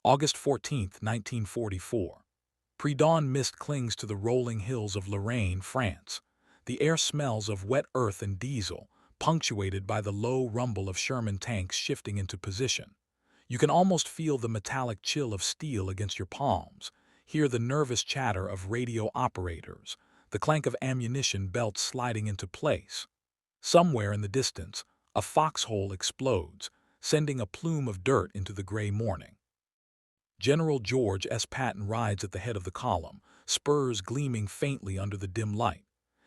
August 14, 1944. Pre-dawn mist clings to the rolling hills of Lorraine, France. The air smells of wet earth and diesel, punctuated by the low rumble of Sherman tanks shifting into position. You can almost feel the metallic chill of steel against your palms, hear the nervous chatter of radio operators, the clank of ammunition belts sliding into place. Somewhere in the distance, a foxhole explodes, sending a plume of dirt into the gray morning. General George S. Patton rides at the head of the column, spurs gleaming faintly under the dim light.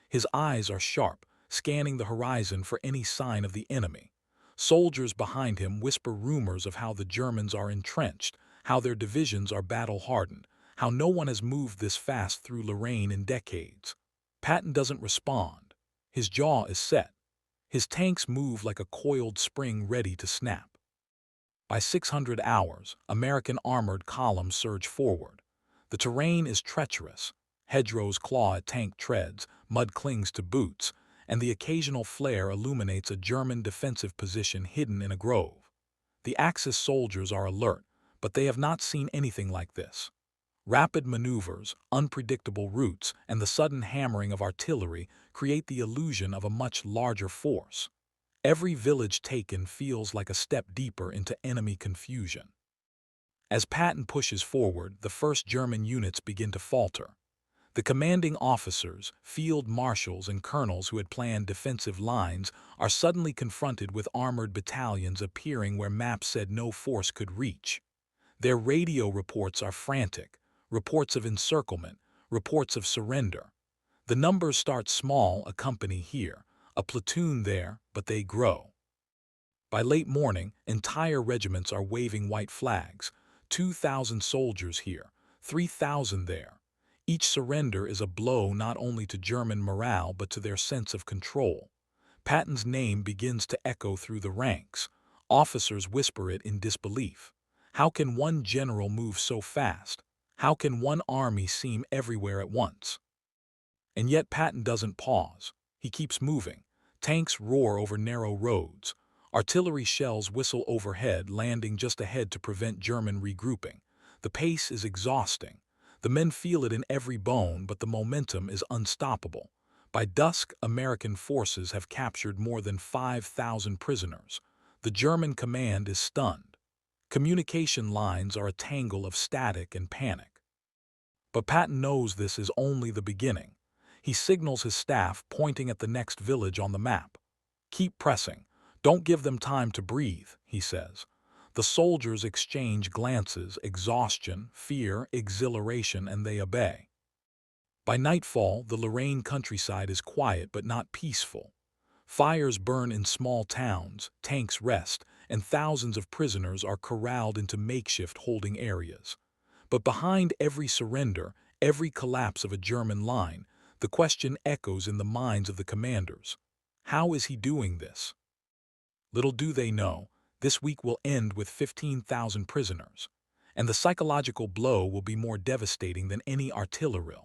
His eyes are sharp, scanning the horizon for any sign of the enemy. Soldiers behind him whisper rumors of how the Germans are entrenched, how their divisions are battle-hardened, how no one has moved this fast through Lorraine in decades. Patton doesn't respond. His jaw is set. His tanks move like a coiled spring ready to snap. By 600 hours, American armored columns surge forward. The terrain is treacherous. Hedgerows claw at tank treads, mud clings to boots, and the occasional flare illuminates a German defensive position hidden in a grove. The Axis soldiers are alert, but they have not seen anything like this. Rapid maneuvers, unpredictable routes, and the sudden hammering of artillery create the illusion of a much larger force. Every village taken feels like a step deeper into enemy confusion. As Patton pushes forward, the first German units begin to falter. The commanding officers, field marshals, and colonels who had planned defensive lines are suddenly confronted with armored battalions appearing where maps said no force could reach. Their radio reports are frantic, reports of encirclement, reports of surrender. The numbers start small, a company here, a platoon there, but they grow. By late morning, entire regiments are waving white flags, 2,000 soldiers here, 3,000 there. Each surrender is a blow not only to German morale but to their sense of control. Patton's name begins to echo through the ranks. Officers whisper it in disbelief. How can one general move so fast? How can one army seem everywhere at once? And yet Patton doesn't pause. He keeps moving. Tanks roar over narrow roads. Artillery shells whistle overhead, landing just ahead to prevent German regrouping. The pace is exhausting. The men feel it in every bone, but the momentum is unstoppable. By dusk, American forces have captured more than 5,000 prisoners. The German command is stunned. Communication lines are a tangle of static and panic. But Patton knows this is only the beginning. He signals his staff, pointing at the next village on the map. "Keep pressing. Don't give them time to breathe," he says. The soldiers exchange glances, exhaustion, fear, exhilaration, and they obey. By nightfall, the Lorraine countryside is quiet but not peaceful. Fires burn in small towns, tanks rest, and thousands of prisoners are corralled into makeshift holding areas. But behind every surrender, every collapse of a German line, the question echoes in the minds of the commanders. How is he doing this? Little do they know, this week will end with 15,000 prisoners, and the psychological blow will be more devastating than any artillery.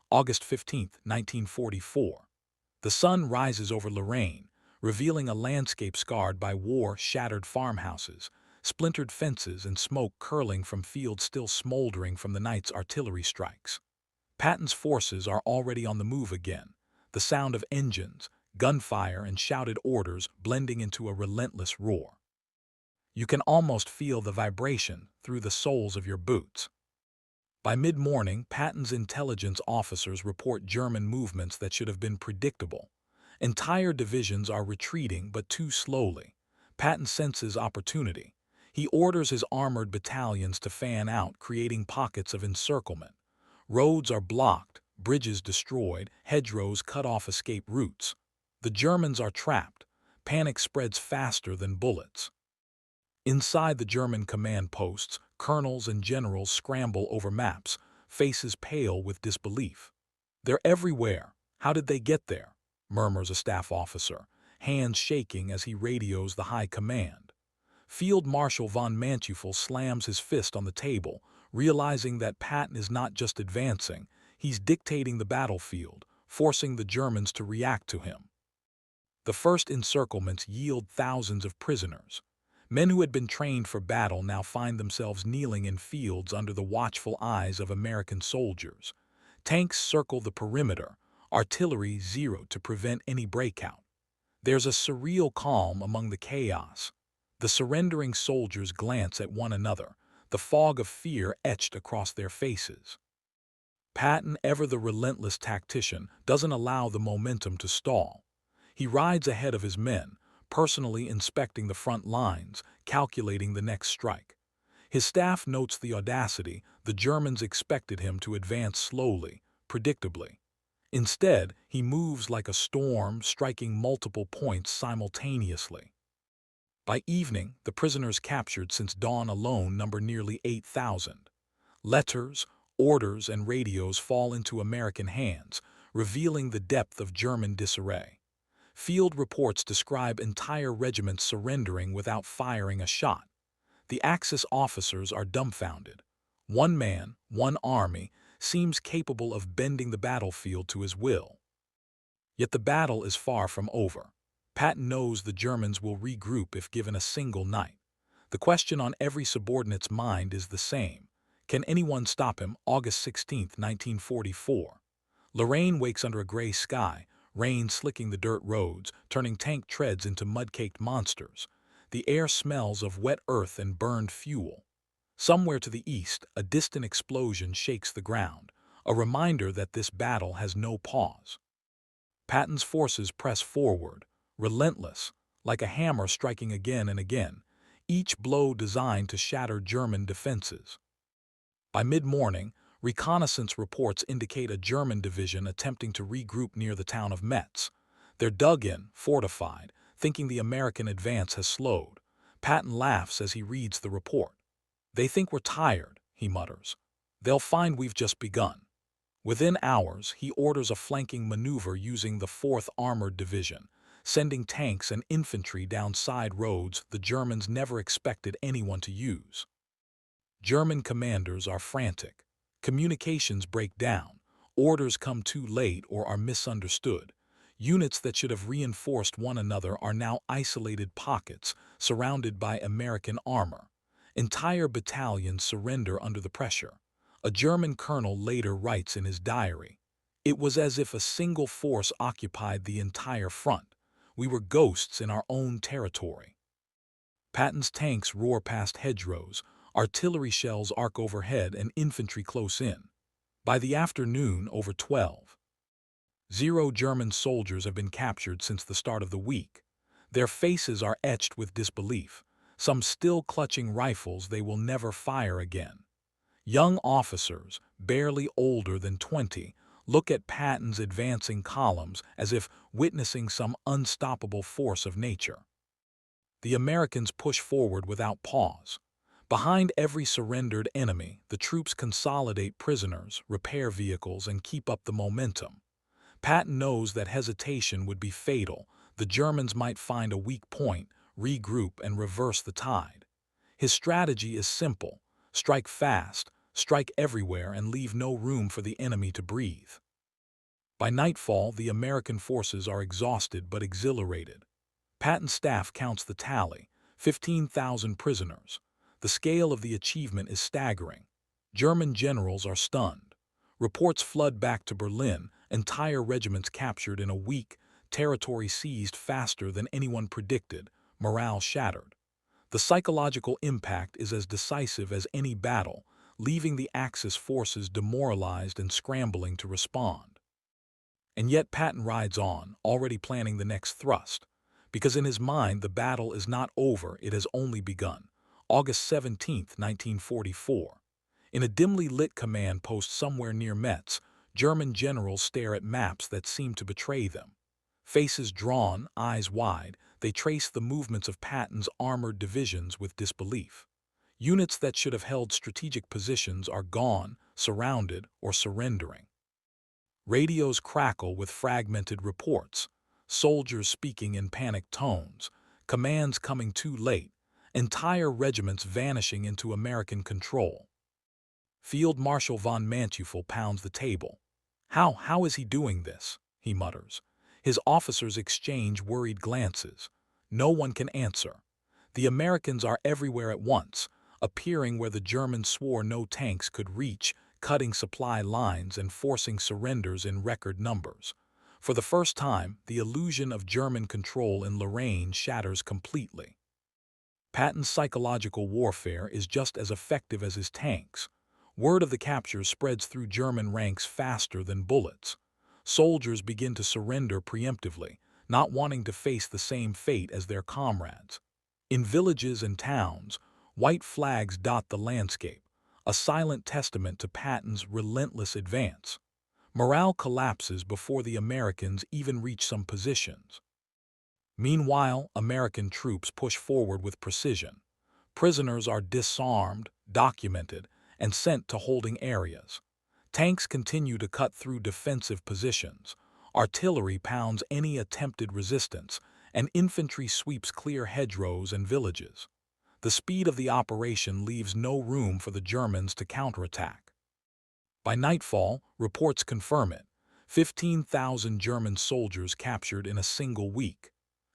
August 15, 1944. The sun rises over Lorraine, revealing a landscape scarred by war, shattered farmhouses, splintered fences, and smoke curling from fields still smoldering from the night's artillery strikes. Patton's forces are already on the move again, the sound of engines, gunfire, and shouted orders blending into a relentless roar. You can almost feel the vibration through the soles of your boots. By mid-morning, Patton's intelligence officers report German movements that should have been predictable. Entire divisions are retreating, but too slowly. Patton senses opportunity. He orders his armored battalions to fan out, creating pockets of encirclement. Roads are blocked, bridges destroyed, hedgerows cut off escape routes. The Germans are trapped. Panic spreads faster than bullets. Inside the German command posts, colonels and generals scramble over maps, faces pale with disbelief. "They're everywhere. How did they get there?" murmurs a staff officer, hands shaking as he radios the high command. Field Marshal von Manteuffel slams his fist on the table, realizing that Patton is not just advancing, he's dictating the battlefield, forcing the Germans to react to him. The first encirclements yield thousands of prisoners. Men who had been trained for battle now find themselves kneeling in fields under the watchful eyes of American soldiers. Tanks circle the perimeter, artillery zeroed to prevent any breakout. There's a surreal calm among the chaos. The surrendering soldiers glance at one another, the fog of fear etched across their faces. Patton, ever the relentless tactician, doesn't allow the momentum to stall. He rides ahead of his men, personally inspecting the front lines, calculating the next strike. His staff notes the audacity. The Germans expected him to advance slowly, predictably. Instead, he moves like a storm, striking multiple points simultaneously. By evening, the prisoners captured since dawn alone number nearly 8,000. Letters, orders, and radios fall into American hands, revealing the depth of German disarray. Field reports describe entire regiments surrendering without firing a shot. The Axis officers are dumbfounded. One man, one army, seems capable of bending the battlefield to his will. Yet the battle is far from over. Patton knows the Germans will regroup if given a single night. The question on every subordinate's mind is the same. Can anyone stop him? August 16, 1944. Lorraine wakes under a gray sky, rain slicking the dirt roads, turning tank treads into mud-caked monsters. The air smells of wet earth and burned fuel. Somewhere to the east, a distant explosion shakes the ground, a reminder that this battle has no pause. Patton's forces press forward, relentless, like a hammer striking again and again, each blow designed to shatter German defenses. By mid-morning, reconnaissance reports indicate a German division attempting to regroup near the town of Metz. They're dug in, fortified, thinking the American advance has slowed. Patton laughs as he reads the report. "They think we're tired," he mutters. "They'll find we've just begun." Within hours, he orders a flanking maneuver using the 4th Armored Division, sending tanks and infantry down side roads the Germans never expected anyone to use. German commanders are frantic. Communications break down. Orders come too late or are misunderstood. Units that should have reinforced one another are now isolated pockets surrounded by American armor. Entire battalions surrender under the pressure. A German colonel later writes in his diary, "It was as if a single force occupied the entire front. We were ghosts in our own territory." Patton's tanks roar past hedgerows, artillery shells arc overhead, and infantry close in. By the afternoon, over 12,000 German soldiers have been captured since the start of the week. Their faces are etched with disbelief, some still clutching rifles they will never fire again. Young officers, barely older than 20, look at Patton's advancing columns as if witnessing some unstoppable force of nature. The Americans push forward without pause. Behind every surrendered enemy, the troops consolidate prisoners, repair vehicles, and keep up the momentum. Patton knows that hesitation would be fatal. The Germans might find a weak point, regroup, and reverse the tide. His strategy is simple: strike fast, strike everywhere, and leave no room for the enemy to breathe. By nightfall, the American forces are exhausted but exhilarated. Patton's staff counts the tally: 15,000 prisoners. The scale of the achievement is staggering. German generals are stunned. Reports flood back to Berlin, entire regiments captured in a week, territory seized faster than anyone predicted, morale shattered. The psychological impact is as decisive as any battle, leaving the Axis forces demoralized and scrambling to respond. And yet Patton rides on, already planning the next thrust, because in his mind the battle is not over, it has only begun. August 17, 1944. In a dimly lit command post somewhere near Metz, German generals stare at maps that seem to betray them. Faces drawn, eyes wide, they trace the movements of Patton's armored divisions with disbelief. Units that should have held strategic positions are gone, surrounded, or surrendering. Radios crackle with fragmented reports, soldiers speaking in panicked tones, commands coming too late, entire regiments vanishing into American control. Field Marshal von Manteuffel pounds the table. How is he doing this?" he mutters. His officers exchange worried glances. No one can answer. The Americans are everywhere at once, appearing where the Germans swore no tanks could reach, cutting supply lines and forcing surrenders in record numbers. For the first time, the illusion of German control in Lorraine shatters completely. Patton's psychological warfare is just as effective as his tanks. Word of the capture spreads through German ranks faster than bullets. Soldiers begin to surrender preemptively, not wanting to face the same fate as their comrades. In villages and towns, white flags dot the landscape, a silent testament to Patton's relentless advance. Morale collapses before the Americans even reach some positions. Meanwhile, American troops push forward with precision. Prisoners are disarmed, documented, and sent to holding areas. Tanks continue to cut through defensive positions. Artillery pounds any attempted resistance, and infantry sweeps clear hedgerows and villages. The speed of the operation leaves no room for the Germans to counterattack. By nightfall, reports confirm it. 15,000 German soldiers captured in a single week.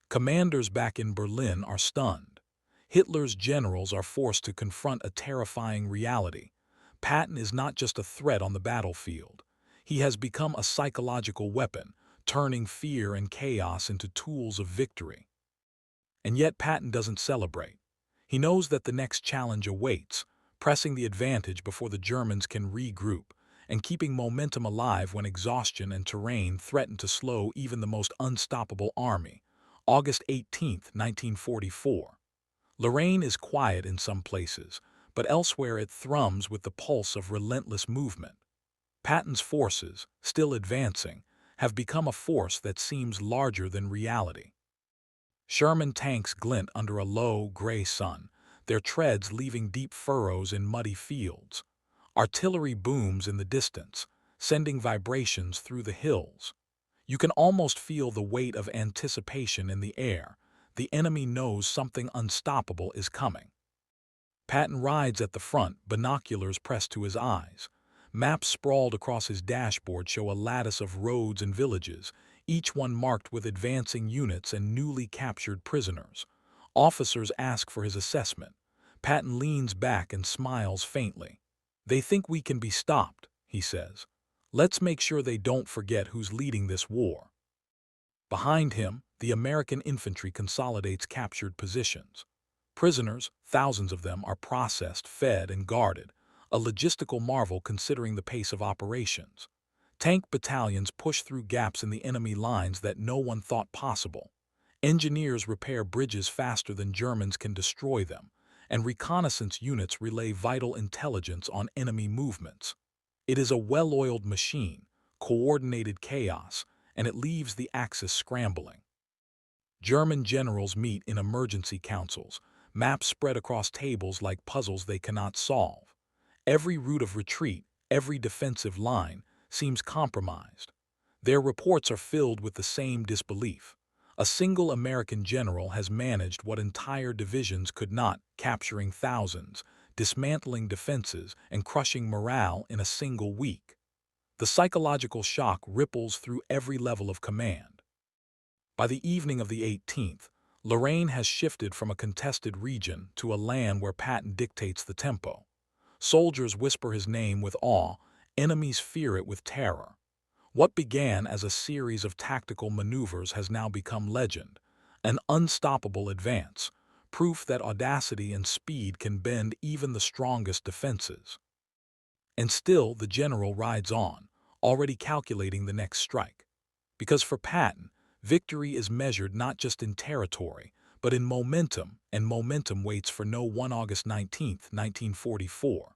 Commanders back in Berlin are stunned. Hitler's generals are forced to confront a terrifying reality. Patton is not just a threat on the battlefield. He has become a psychological weapon, turning fear and chaos into tools of victory. And yet Patton doesn't celebrate. He knows that the next challenge awaits, pressing the advantage before the Germans can regroup, and keeping momentum alive when exhaustion and terrain threaten to slow even the most unstoppable army. August 18, 1944. Lorraine is quiet in some places, but elsewhere it thrums with the pulse of relentless movement. Patton's forces, still advancing, have become a force that seems larger than reality. Sherman tanks glint under a low, gray sun, their treads leaving deep furrows in muddy fields. Artillery booms in the distance, sending vibrations through the hills. You can almost feel the weight of anticipation in the air. The enemy knows something unstoppable is coming. Patton rides at the front, binoculars pressed to his eyes. Maps sprawled across his dashboard show a lattice of roads and villages, each one marked with advancing units and newly captured prisoners. Officers ask for his assessment. Patton leans back and smiles faintly. "They think we can be stopped," he says. "Let's make sure they don't forget who's leading this war." Behind him, the American infantry consolidates captured positions. Prisoners, thousands of them, are processed, fed, and guarded, a logistical marvel considering the pace of operations. Tank battalions push through gaps in the enemy lines that no one thought possible. Engineers repair bridges faster than Germans can destroy them, and reconnaissance units relay vital intelligence on enemy movements. It is a well-oiled machine, coordinated chaos, and it leaves the Axis scrambling. German generals meet in emergency councils, maps spread across tables like puzzles they cannot solve. Every route of retreat, every defensive line, seems compromised. Their reports are filled with the same disbelief. A single American general has managed what entire divisions could not, capturing thousands, dismantling defenses, and crushing morale in a single week. The psychological shock ripples through every level of command. By the evening of the 18th, Lorraine has shifted from a contested region to a land where Patton dictates the tempo. Soldiers whisper his name with awe, enemies fear it with terror. What began as a series of tactical maneuvers has now become legend, an unstoppable advance, proof that audacity and speed can bend even the strongest defenses. And still the general rides on, already calculating the next strike. Because for Patton, victory is measured not just in territory, but in momentum, and momentum waits for no one. August 19, 1944.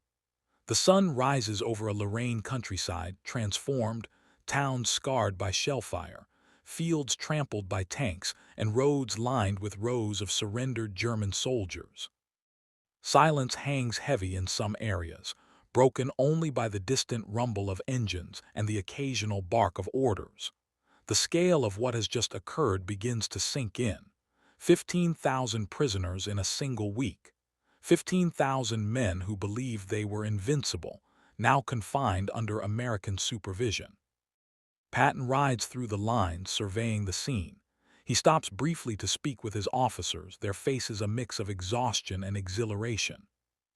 The sun rises over a Lorraine countryside, transformed, towns scarred by shellfire, fields trampled by tanks, and roads lined with rows of surrendered German soldiers. Silence hangs heavy in some areas, broken only by the distant rumble of engines and the occasional bark of orders. The scale of what has just occurred begins to sink in. 15,000 prisoners in a single week. 15,000 men who believed they were invincible, now confined under American supervision. Patton rides through the lines, surveying the scene. He stops briefly to speak with his officers, their faces a mix of exhaustion and exhilaration.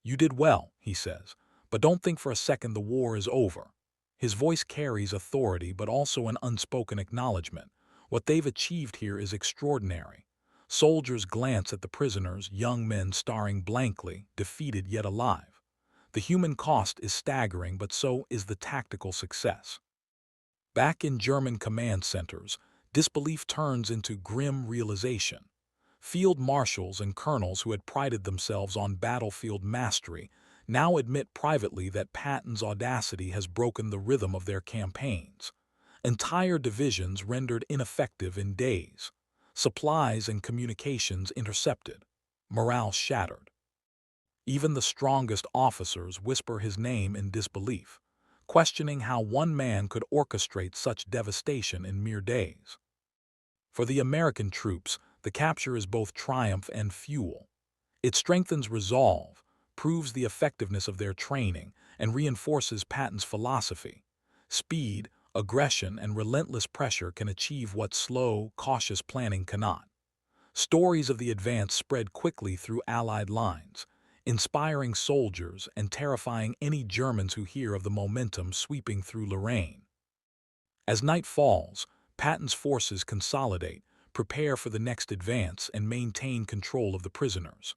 "You did well," he says, "but don't think for a second the war is over." His voice carries authority but also an unspoken acknowledgement. What they've achieved here is extraordinary. Soldiers glance at the prisoners, young men staring blankly, defeated yet alive. The human cost is staggering, but so is the tactical success. Back in German command centers, disbelief turns into grim realization. Field marshals and colonels who had prided themselves on battlefield mastery now admit privately that Patton's audacity has broken the rhythm of their campaigns. Entire divisions rendered ineffective in days. Supplies and communications intercepted. Morale shattered. Even the strongest officers whisper his name in disbelief, questioning how one man could orchestrate such devastation in mere days. For the American troops, the capture is both triumph and fuel. It strengthens resolve, proves the effectiveness of their training, and reinforces Patton's philosophy. Speed, aggression, and relentless pressure can achieve what slow, cautious planning cannot. Stories of the advance spread quickly through Allied lines, inspiring soldiers and terrifying any Germans who hear of the momentum sweeping through Lorraine. As night falls, Patton's forces consolidate, prepare for the next advance, and maintain control of the prisoners.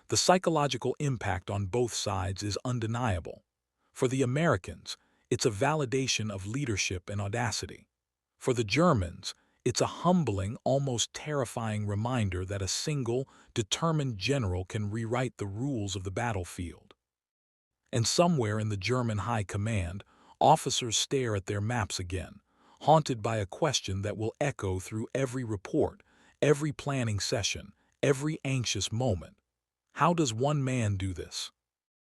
The psychological impact on both sides is undeniable. For the Americans, it's a validation of leadership and audacity. For the Germans, it's a humbling, almost terrifying reminder that a single, determined general can rewrite the rules of the battlefield. And somewhere in the German high command, officers stare at their maps again, haunted by a question that will echo through every report, every planning session, every anxious moment. How does one man do this?